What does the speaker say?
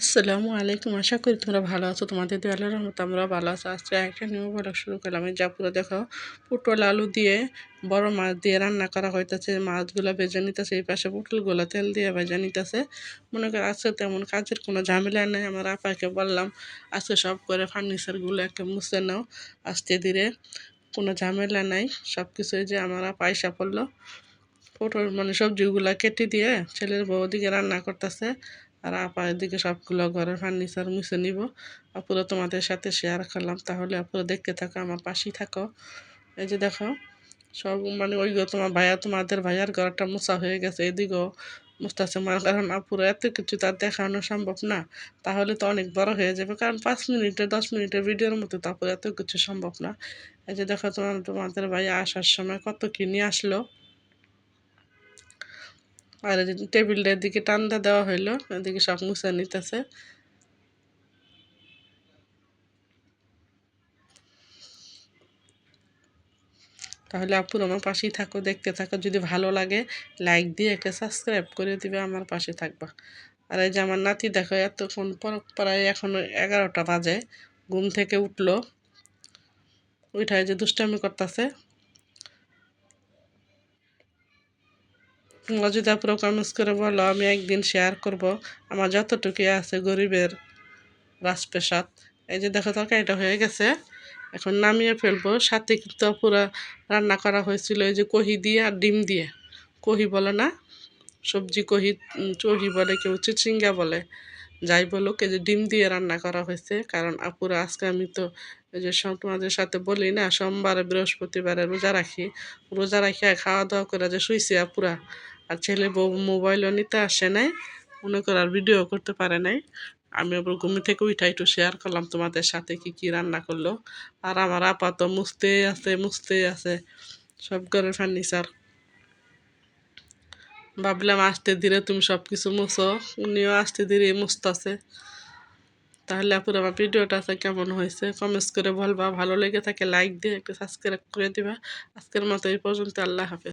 আসসালামু আলাইকুম। আশা করি তোমরা ভালো আছো। তোমাদের দোয়া আল্লাহর রহমতে আমরাও ভালো আছি। আজকে একটা নিউ ব্লগ শুরু করলাম। এই পুরো দেখো, পটল আলু দিয়ে বড় মাছ দিয়ে রান্না করা হইতেছে। মাছগুলো ভেজে নিতেছে, এই পাশে পটলগুলো তেল দিয়ে ভেজে নিতেছে। মনে করো আজকে তেমন কাজের কোনো ঝামেলা নেই। আমার আপাকে বললাম আজকে সব করে ফার্নিচারগুলো একটা মুছে নাও, আস্তে ধীরে, কোনো ঝামেলা নাই। সব কিছুই যে আমার আপা আইসা পড়লো, পটল মানে সবজিগুলা কেটে দিয়ে ছেলের বউ দিকে রান্না করতেছে, আর আপা এদিকে সবগুলো ঘরের ফার্নিচার মুছে নিব। আপুরা তোমাদের সাথে শেয়ার করলাম, তাহলে আপুরা দেখতে থাকো, আমার পাশেই থাকো। এই যে দেখো, সব মানে ওই তোমার ভাইয়া, তোমাদের ভাইয়ার ঘরটা মোছা হয়ে গেছে, এদিকেও মুছতেছে। কারণ আপুরা এত কিছু তার দেখানো সম্ভব না, তাহলে তো অনেক বড় হয়ে যাবে। কারণ 5 মিনিটের 10 মিনিটের ভিডিওর মতো তারপরে এত কিছু সম্ভব না। এই যে দেখো, তোমাদের ভাইয়া আসার সময় কত কি নিয়ে আসলো। আর টেবিলটার দিকে টান্দা দেওয়া হইলো, এদিকে সব মুছা নিতেছে। তাহলে আপুর আমার পাশেই থাকো, দেখতে থাকো। যদি ভালো লাগে লাইক দিয়ে একটা সাবস্ক্রাইব করে দিবে, আমার পাশে থাকবা। আর এই যে আমার নাতি দেখো, এতক্ষণ পর প্রায় এখন 11টা বাজে, ঘুম থেকে উঠলো, ওইটাই যে দুষ্টামি করতেছে। তোমরা যদি আপুরা কমেন্টস করে বলো, আমি একদিন শেয়ার করব আমার যতটুকু আছে গরিবের রাজপ্রাসাদ। এই যে দেখো, তরকারিটা হয়ে গেছে, এখন নামিয়ে ফেলবো। সাথে কিন্তু পুরা রান্না করা হয়েছিল এই যে কহি দিয়ে আর ডিম দিয়ে। কহি বলে না, সবজি কহি, চহি বলে, কেউ চিচিঙ্গা বলে, যাই বলুক, এই যে ডিম দিয়ে রান্না করা হয়েছে। কারণ আপুরা আজকে আমি তো এই যে সব তোমাদের সাথে বলি না, সোমবারে বৃহস্পতিবারে রোজা রাখি। রোজা রাখি খাওয়া দাওয়া করে যে শুইছি আপুরা। আর ছেলে বউ মোবাইলও নিতে আসে নাই, মনে করে আর ভিডিও করতে পারে নাই। আমি আবার ঘুম থেকে উঠা একটু শেয়ার করলাম তোমাদের সাথে কি কি রান্না করলো। আর আমার আপা তো মুছতেই আছে সব ঘরের ফার্নিচার। ভাবলাম আস্তে ধীরে তুমি সব কিছু মুছো, উনিও আস্তে ধীরে মুছতেছে। তাহলে আপুর আমার ভিডিওটা আছে কেমন হয়েছে কমেন্টস করে বলবা। ভালো লেগে থাকে লাইক দিয়ে একটা সাবস্ক্রাইব করে দিবা। আজকের মতো এই পর্যন্ত, আল্লাহ হাফেজ।